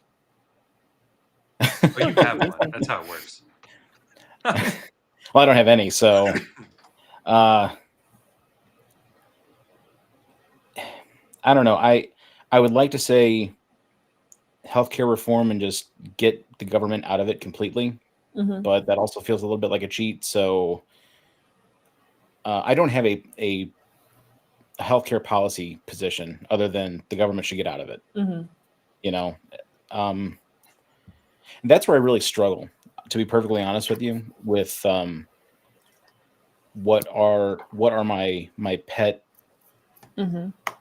Oh, you have one. That's how it works. Well, I don't have any, so I don't know. I would like to say healthcare reform and just get the government out of it completely, but that also feels a little bit like a cheat. So I don't have a healthcare policy position other than the government should get out of it. You know, um, and that's where I really struggle, to be perfectly honest with you, with what are my pet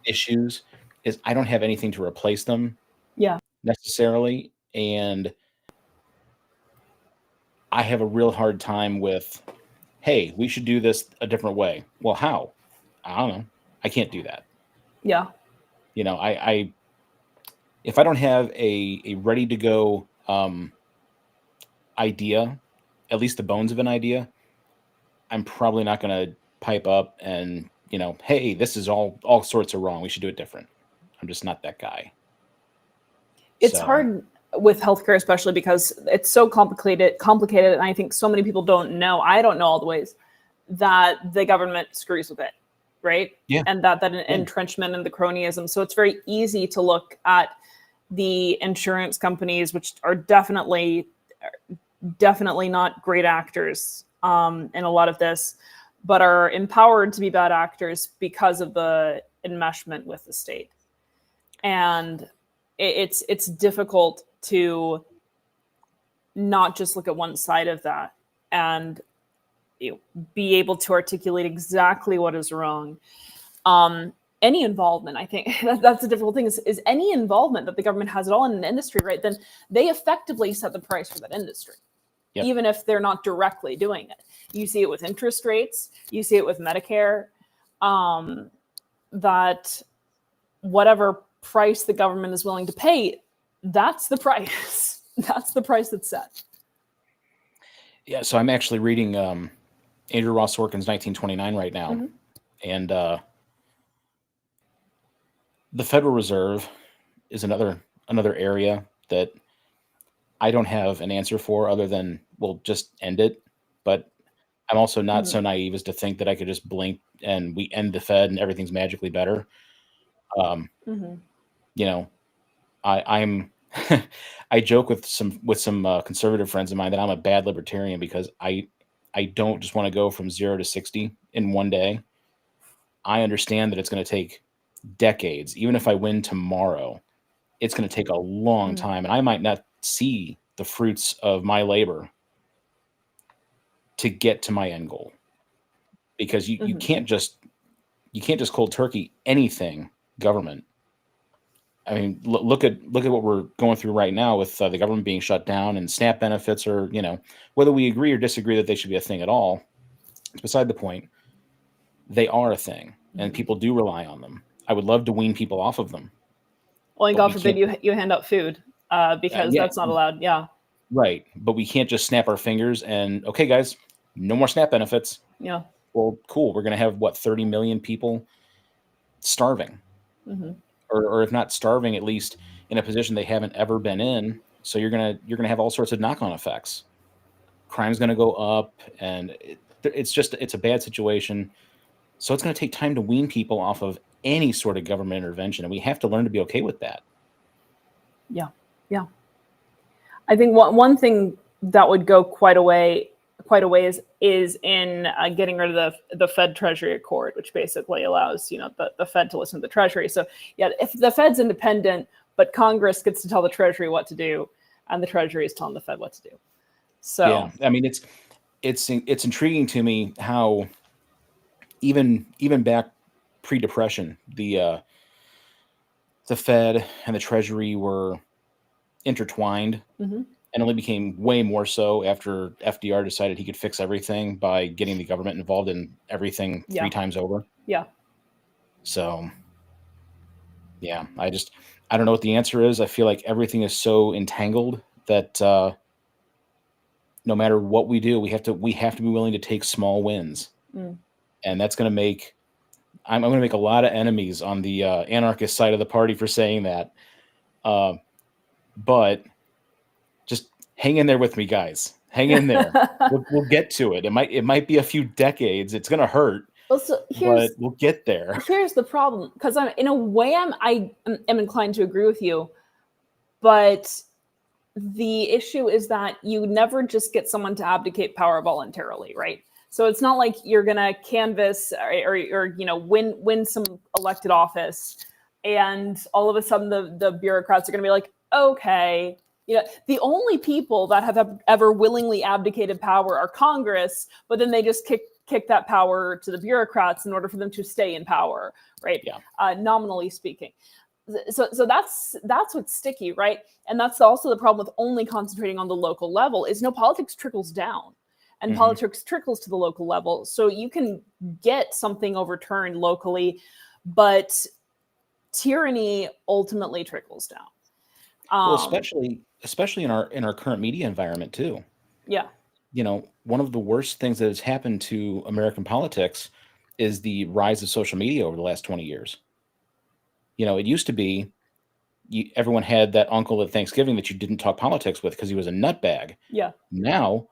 issues is I don't have anything to replace them Yeah. necessarily, and I have a real hard time with, hey, we should do this a different way. Well, how? I don't know. I can't do that. Yeah. You know, I if I don't have a ready to go idea, at least the bones of an idea, I'm probably not going to pipe up and, hey, this is all sorts of wrong. We should do it different. I'm just not that guy. It's So, hard with healthcare, especially because it's so complicated, and I think so many people don't know. I don't know all the ways that the government screws with it, right? Yeah. And that entrenchment and the cronyism. So it's very easy to look at the insurance companies, which are definitely not great actors in a lot of this, but are empowered to be bad actors because of the enmeshment with the state. And it's difficult to not just look at one side of that and be able to articulate exactly what is wrong. Any involvement, I think that's the difficult thing, is any involvement that the government has at all in an industry, right? Then they effectively set the price for that industry, even if they're not directly doing it. You see it with interest rates, you see it with Medicare, that whatever price the government is willing to pay, that's the price. That's the price that's set. Yeah, so I'm actually reading Andrew Ross Sorkin's 1929 right now. And the Federal Reserve is another area that I don't have an answer for other than we'll just end it. But I'm also not so naive as to think that I could just blink and we end the Fed and everything's magically better. I'm I joke with some conservative friends of mine that I'm a bad libertarian because I don't just want to go from 0 to 60 in one day. I understand that it's going to take decades. Even if I win tomorrow, it's going to take a long time, and I might not see the fruits of my labor to get to my end goal, because you can't just cold turkey anything government. I mean, look at what we're going through right now with the government being shut down, and SNAP benefits are, whether we agree or disagree that they should be a thing at all, it's beside the point. They are a thing, and people do rely on them. I would love to wean people off of them. Well, and God forbid you hand out food because that's not allowed. Yeah. Right. But we can't just snap our fingers and, okay, guys, no more SNAP benefits. Yeah. Well, cool. We're going to have, 30 million people starving. Or if not starving, at least in a position they haven't ever been in. So you're gonna have all sorts of knock-on effects. Crime's going to go up, and it's a bad situation. So it's going to take time to wean people off of any sort of government intervention, and we have to learn to be okay with that. Yeah. I think one thing that would go quite a ways is in getting rid of the Fed Treasury Accord, which basically allows the Fed to listen to the Treasury. So yeah, if the Fed's independent, but Congress gets to tell the Treasury what to do, and the Treasury is telling the Fed what to do. So yeah, I mean it's intriguing to me how even back pre-Depression, the Fed and the Treasury were intertwined, and only became way more so after FDR decided he could fix everything by getting the government involved in everything 3 times over. Yeah. So, yeah, I don't know what the answer is. I feel like everything is so entangled that no matter what we do, we have to be willing to take small wins, and that's going to make I'm going to make a lot of enemies on the anarchist side of the party for saying that. But just hang in there with me, guys. Hang in there. We'll get to it. It might be a few decades. It's going to hurt, Well, so but we'll get there. here's the problem, because I am inclined to agree with you, but the issue is that you never just get someone to abdicate power voluntarily, right? So it's not like you're gonna canvass or win some elected office, and all of a sudden the bureaucrats are gonna be like, okay, the only people that have ever willingly abdicated power are Congress, but then they just kick that power to the bureaucrats in order for them to stay in power, right? Yeah. Nominally speaking. So that's what's sticky, right? And that's also the problem with only concentrating on the local level is politics trickles down, and politics trickles to the local level. So you can get something overturned locally, but tyranny ultimately trickles down. Well, especially in our current media environment too. Yeah. One of the worst things that has happened to American politics is the rise of social media over the last 20 years. It used to be everyone had that uncle at Thanksgiving that you didn't talk politics with because he was a nutbag. Yeah. Now,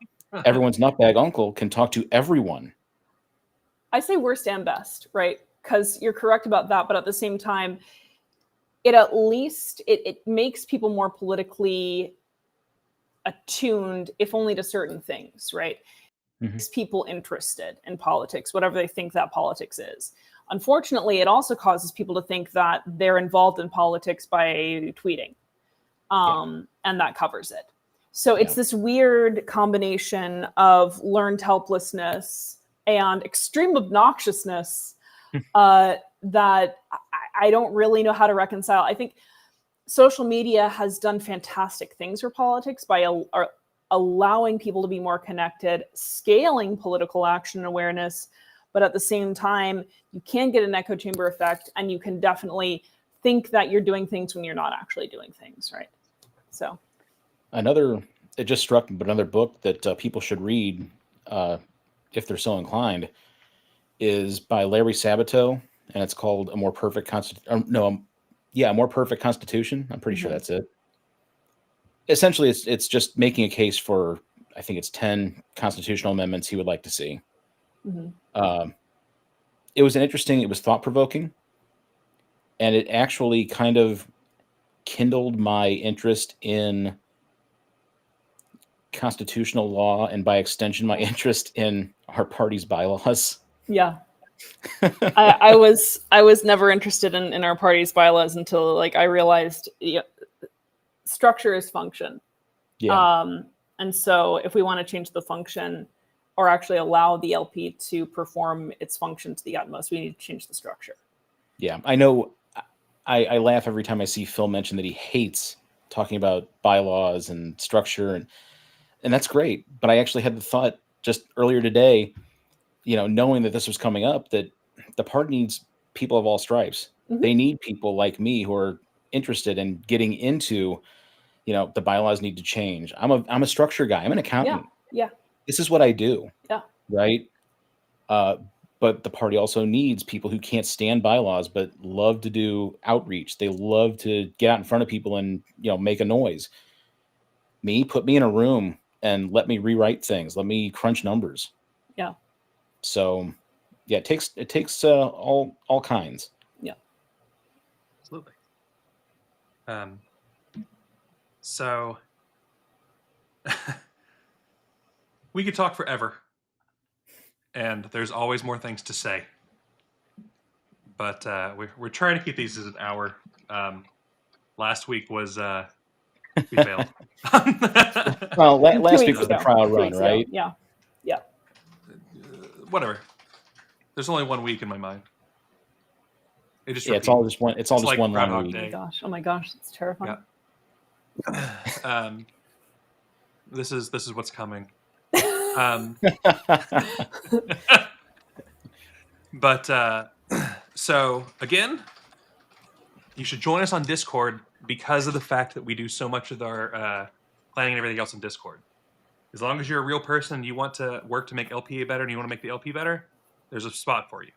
everyone's nutbag uncle can talk to everyone. I say worst and best, right? Because you're correct about that, but at the same time, it at least it makes people more politically attuned, if only to certain things, right? Makes people interested in politics, whatever they think that politics is. Unfortunately, it also causes people to think that they're involved in politics by tweeting, and that covers it. So it's this weird combination of learned helplessness and extreme obnoxiousness that I don't really know how to reconcile. I think social media has done fantastic things for politics by allowing people to be more connected, scaling political action and awareness, but at the same time, you can get an echo chamber effect, and you can definitely think that you're doing things when you're not actually doing things, right? So, it just struck me, but another book that people should read, if they're so inclined, is by Larry Sabato, and it's called A More Perfect Constitution. A More Perfect Constitution. I'm pretty sure that's it. Essentially, it's just making a case for, I think it's 10 constitutional amendments he would like to see. It was thought-provoking, and it actually kind of kindled my interest in constitutional law, and by extension, my interest in our party's bylaws. Yeah. I was never interested in our party's bylaws until I realized structure is function. Yeah. And so if we want to change the function or actually allow the LP to perform its function to the utmost, we need to change the structure. Yeah. I know I laugh every time I see Phil mention that he hates talking about bylaws and structure, and that's great. But I actually had the thought just earlier today, knowing that this was coming up, that the party needs people of all stripes. They need people like me who are interested in getting into, the bylaws need to change. I'm a structure guy. I'm an accountant. Yeah. This is what I do. Yeah. Right. But the party also needs people who can't stand bylaws, but love to do outreach. They love to get out in front of people and, make a noise. Put me in a room and let me rewrite things. Let me crunch numbers. Yeah. So, yeah, it takes all kinds. Yeah. Absolutely. So we could talk forever, and there's always more things to say. But we're trying to keep these as an hour. Last week was we failed. Well, last week was ago. the trial 2 run, weeks ago. right? Yeah. Whatever. There's only 1 week in my mind. It just it's all just one. It's all just like one long Groundhog week. Day. Oh my gosh, it's terrifying. Yeah. This is what's coming. But so again, you should join us on Discord because of the fact that we do so much of our planning and everything else on Discord. As long as you're a real person and you want to work to make LPA better and you want to make the LP better, there's a spot for you.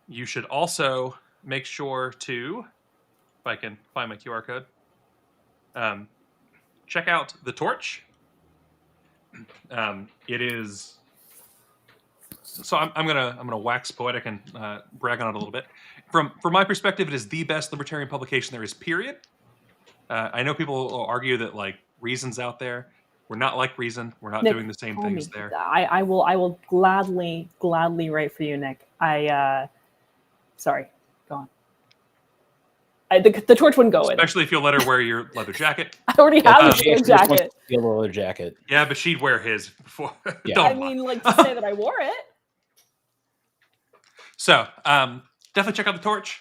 You should also make sure to, if I can find my QR code, check out The Torch. It is So I'm gonna wax poetic and brag on it a little bit. From my perspective, it is the best libertarian publication there is. Period. I know people will argue that like Reason's out there. We're not like Reason. We're not Nick, doing the same call things me. there. I will gladly write for you, Nick. Sorry, go on. The torch wouldn't go in. Especially if you'll let her wear your leather jacket. I already have a She leather just wants jacket. to steal the leather jacket. Yeah, but she'd wear his before. Yeah. Don't I lie. mean, like to say that I wore it. So definitely check out the torch.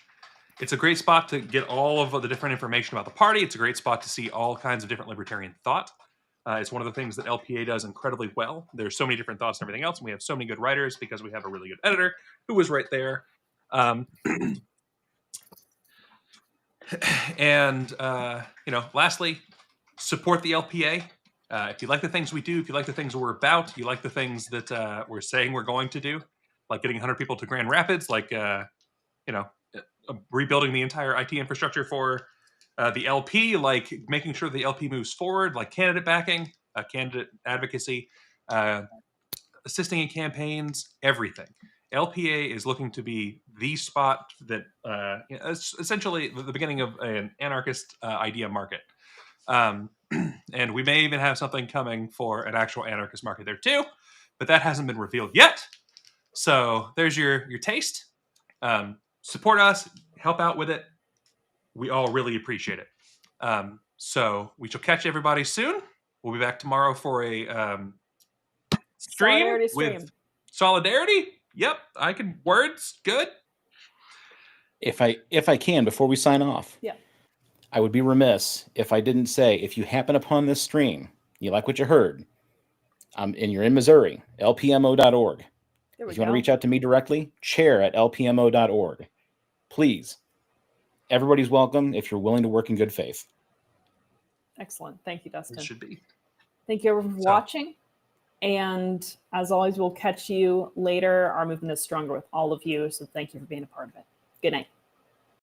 It's a great spot to get all of the different information about the party. It's a great spot to see all kinds of different libertarian thought. It's one of the things that LPA does incredibly well. There's so many different thoughts and everything else, and we have so many good writers because we have a really good editor who was right there. And lastly, support the LPA. If you like the things we do, if you like the things we're about, you like the things that we're saying we're going to do, like getting 100 people to Grand Rapids, like rebuilding the entire IT infrastructure for the LP, like making sure the LP moves forward, like candidate backing, candidate advocacy, assisting in campaigns, everything. LPA is looking to be the spot that essentially the beginning of an anarchist idea market. And we may even have something coming for an actual anarchist market there too, but that hasn't been revealed yet. So there's your taste. Support us, help out with it. We all really appreciate it. So we shall catch everybody soon. We'll be back tomorrow for a stream with Solidarity. Yep, I can words good. If I can, before we sign off, Yeah, I would be remiss if I didn't say, if you happen upon this stream, you like what you heard, and you're in Missouri, lpmo.org. If you want to reach out to me directly, chair@lpmo.org. Please, everybody's welcome if you're willing to work in good faith. Excellent. Thank you, Dustin. It should be. Thank you everyone for watching. And as always, we'll catch you later. Our movement is stronger with all of you. So thank you for being a part of it. Good night.